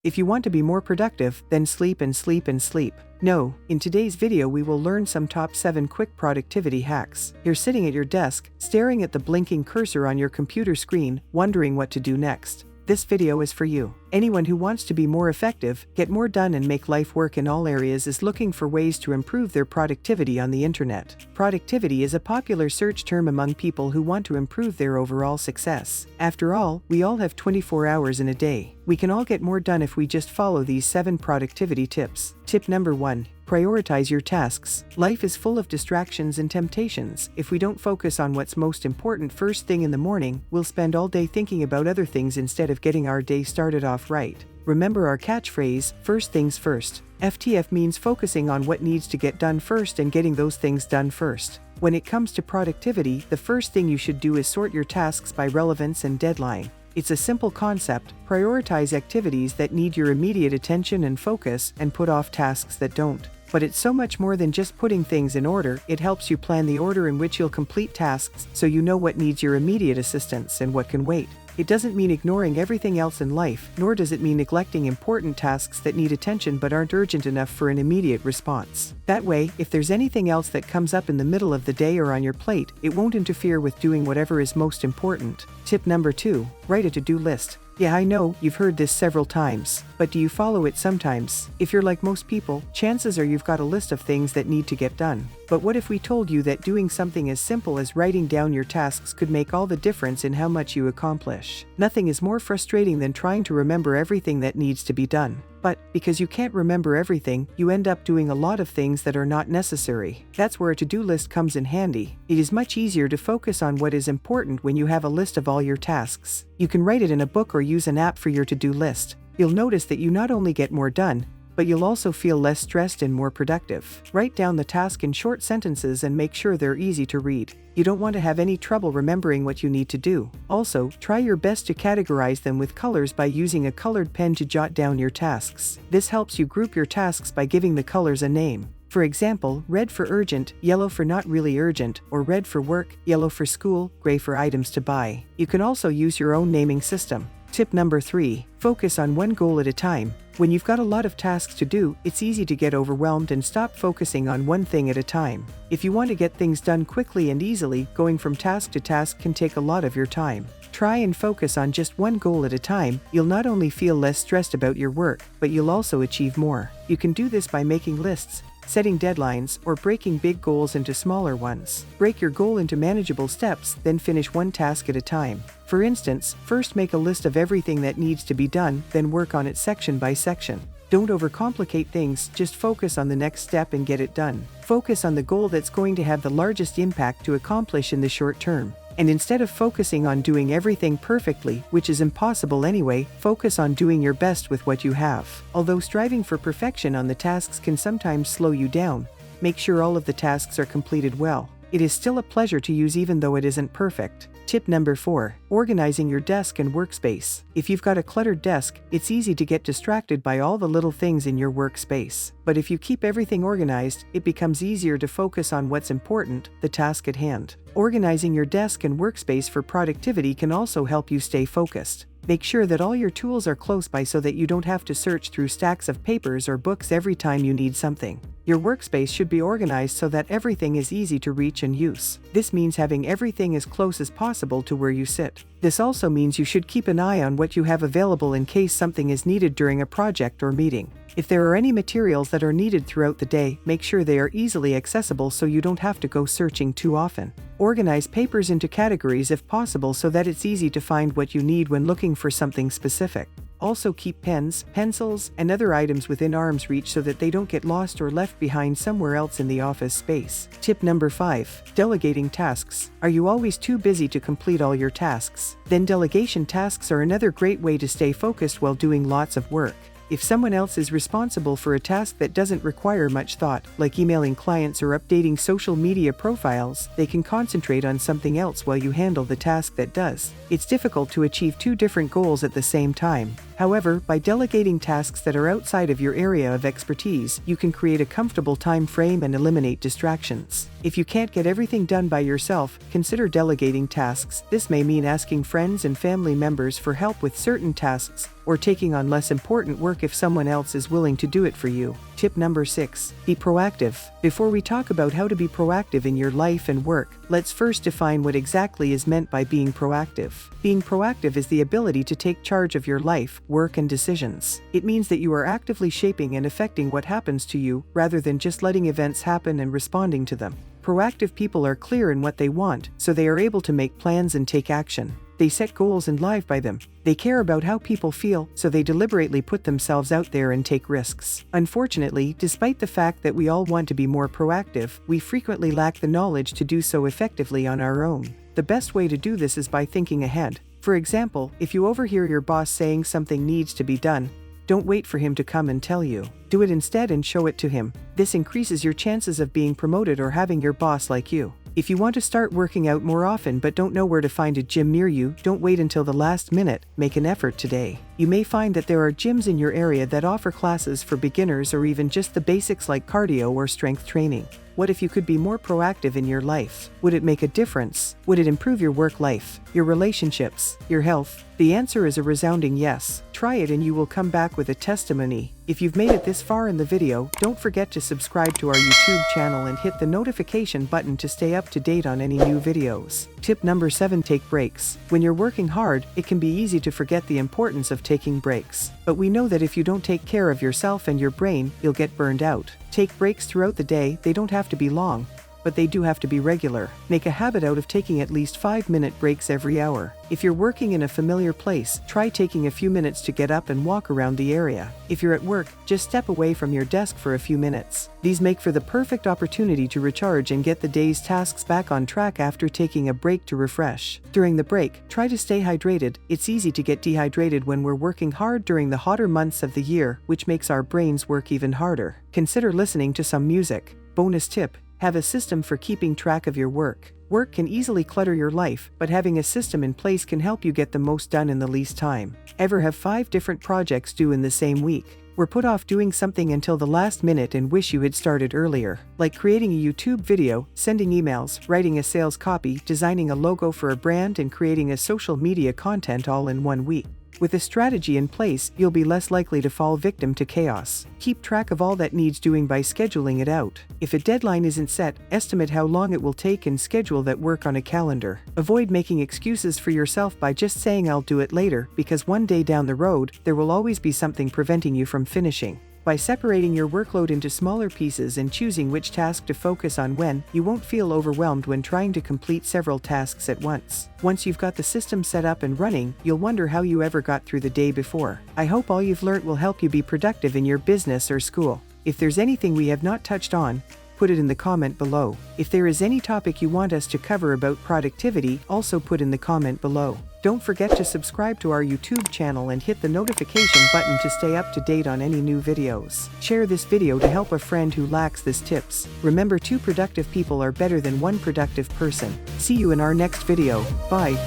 If you want to be more productive, then sleep and sleep and sleep. No, in today's video we will learn some top 7 quick productivity hacks. You're sitting at your desk, staring at the blinking cursor on your computer screen, wondering what to do next. This video is for you. Anyone who wants to be more effective, get more done and make life work in all areas is looking for ways to improve their productivity on the internet. Productivity is a popular search term among people who want to improve their overall success. After all, we all have 24 hours in a day. We can all get more done if we just follow these 7 productivity tips. Tip number 1. Prioritize your tasks. Life is full of distractions and temptations. If we don't focus on what's most important first thing in the morning, we'll spend all day thinking about other things instead of getting our day started off right. Remember our catchphrase, first things first. FTF means focusing on what needs to get done first and getting those things done first. When it comes to productivity, the first thing you should do is sort your tasks by relevance and deadline. It's a simple concept. Prioritize activities that need your immediate attention and focus and put off tasks that don't. But it's so much more than just putting things in order. It helps you plan the order in which you'll complete tasks so you know what needs your immediate assistance and what can wait. It doesn't mean ignoring everything else in life, nor does it mean neglecting important tasks that need attention but aren't urgent enough for an immediate response. That way, if there's anything else that comes up in the middle of the day or on your plate, it won't interfere with doing whatever is most important. Tip number 2. Write a to-do list. Yeah, I know, you've heard this several times, but do you follow it sometimes? If you're like most people, chances are you've got a list of things that need to get done. But what if we told you that doing something as simple as writing down your tasks could make all the difference in how much you accomplish? Nothing is more frustrating than trying to remember everything that needs to be done. But, because you can't remember everything, you end up doing a lot of things that are not necessary. That's where a to-do list comes in handy. It is much easier to focus on what is important when you have a list of all your tasks. You can write it in a book or use an app for your to-do list. You'll notice that you not only get more done, but you'll also feel less stressed and more productive. Write down the task in short sentences and make sure they're easy to read. You don't want to have any trouble remembering what you need to do. Also, try your best to categorize them with colors by using a colored pen to jot down your tasks. This helps you group your tasks by giving the colors a name. For example, red for urgent, yellow for not really urgent, or red for work, yellow for school, gray for items to buy. You can also use your own naming system. Tip number 3. Focus on one goal at a time. When you've got a lot of tasks to do, it's easy to get overwhelmed and stop focusing on one thing at a time. If you want to get things done quickly and easily, going from task to task can take a lot of your time. Try and focus on just one goal at a time. You'll not only feel less stressed about your work, but you'll also achieve more. You can do this by making lists, setting deadlines, or breaking big goals into smaller ones. Break your goal into manageable steps, then finish one task at a time. For instance, first make a list of everything that needs to be done, then work on it section by section. Don't overcomplicate things, just focus on the next step and get it done. Focus on the goal that's going to have the largest impact to accomplish in the short term. And instead of focusing on doing everything perfectly, which is impossible anyway, focus on doing your best with what you have. Although striving for perfection on the tasks can sometimes slow you down, make sure all of the tasks are completed well. It is still a pleasure to use even though it isn't perfect. Tip number 4. Organizing your desk and workspace. If you've got a cluttered desk, it's easy to get distracted by all the little things in your workspace. But if you keep everything organized, it becomes easier to focus on what's important, the task at hand. Organizing your desk and workspace for productivity can also help you stay focused. Make sure that all your tools are close by so that you don't have to search through stacks of papers or books every time you need something. Your workspace should be organized so that everything is easy to reach and use. This means having everything as close as possible to where you sit. This also means you should keep an eye on what you have available in case something is needed during a project or meeting. If there are any materials that are needed throughout the day, make sure they are easily accessible so you don't have to go searching too often. Organize papers into categories if possible so that it's easy to find what you need when looking for something specific. Also keep pens, pencils, and other items within arm's reach so that they don't get lost or left behind somewhere else in the office space. Tip number 5. Delegating tasks. Are you always too busy to complete all your tasks? Then delegation tasks are another great way to stay focused while doing lots of work. If someone else is responsible for a task that doesn't require much thought, like emailing clients or updating social media profiles, they can concentrate on something else while you handle the task that does. It's difficult to achieve 2 different goals at the same time. However, by delegating tasks that are outside of your area of expertise, you can create a comfortable time frame and eliminate distractions. If you can't get everything done by yourself, consider delegating tasks. This may mean asking friends and family members for help with certain tasks, or taking on less important work if someone else is willing to do it for you. Tip number 6. Be proactive. Before we talk about how to be proactive in your life and work, let's first define what exactly is meant by being proactive. Being proactive is the ability to take charge of your life, work, and decisions. It means that you are actively shaping and affecting what happens to you, rather than just letting events happen and responding to them. Proactive people are clear in what they want, so they are able to make plans and take action. They set goals and live by them. They care about how people feel, so they deliberately put themselves out there and take risks. Unfortunately, despite the fact that we all want to be more proactive, we frequently lack the knowledge to do so effectively on our own. The best way to do this is by thinking ahead. For example, if you overhear your boss saying something needs to be done, don't wait for him to come and tell you. Do it instead and show it to him. This increases your chances of being promoted or having your boss like you. If you want to start working out more often but don't know where to find a gym near you, don't wait until the last minute, make an effort today. You may find that there are gyms in your area that offer classes for beginners or even just the basics like cardio or strength training. What if you could be more proactive in your life? Would it make a difference? Would it improve your work life, your relationships, your health? The answer is a resounding yes. Try it and you will come back with a testimony. If you've made it this far in the video, don't forget to subscribe to our YouTube channel and hit the notification button to stay up to date on any new videos. Tip number 7. Take breaks. When you're working hard, it can be easy to forget the importance of taking breaks. But we know that if you don't take care of yourself and your brain, you'll get burned out. Take breaks throughout the day. They don't have to be long, but they do have to be regular. Make a habit out of taking at least 5-minute breaks every hour. If you're working in a familiar place, try taking a few minutes to get up and walk around the area. If you're at work, just step away from your desk for a few minutes. These make for the perfect opportunity to recharge and get the day's tasks back on track after taking a break to refresh. During the break, try to stay hydrated. It's easy to get dehydrated when we're working hard during the hotter months of the year, which makes our brains work even harder. Consider listening to some music. Bonus tip: have a system for keeping track of your work. Work can easily clutter your life, but having a system in place can help you get the most done in the least time. Ever have 5 different projects due in the same week? Or put off doing something until the last minute and wish you had started earlier? Like creating a YouTube video, sending emails, writing a sales copy, designing a logo for a brand, and creating a social media content all in one week. With a strategy in place, you'll be less likely to fall victim to chaos. Keep track of all that needs doing by scheduling it out. If a deadline isn't set, estimate how long it will take and schedule that work on a calendar. Avoid making excuses for yourself by just saying "I'll do it later," because one day down the road, there will always be something preventing you from finishing. By separating your workload into smaller pieces and choosing which task to focus on when, you won't feel overwhelmed when trying to complete several tasks at once. Once you've got the system set up and running, you'll wonder how you ever got through the day before. I hope all you've learnt will help you be productive in your business or school. If there's anything we have not touched on, put it in the comment below. If there is any topic you want us to cover about productivity, also put in the comment below. Don't forget to subscribe to our YouTube channel and hit the notification button to stay up to date on any new videos. Share this video to help a friend who lacks these tips. Remember, 2 productive people are better than 1 productive person. See you in our next video. Bye.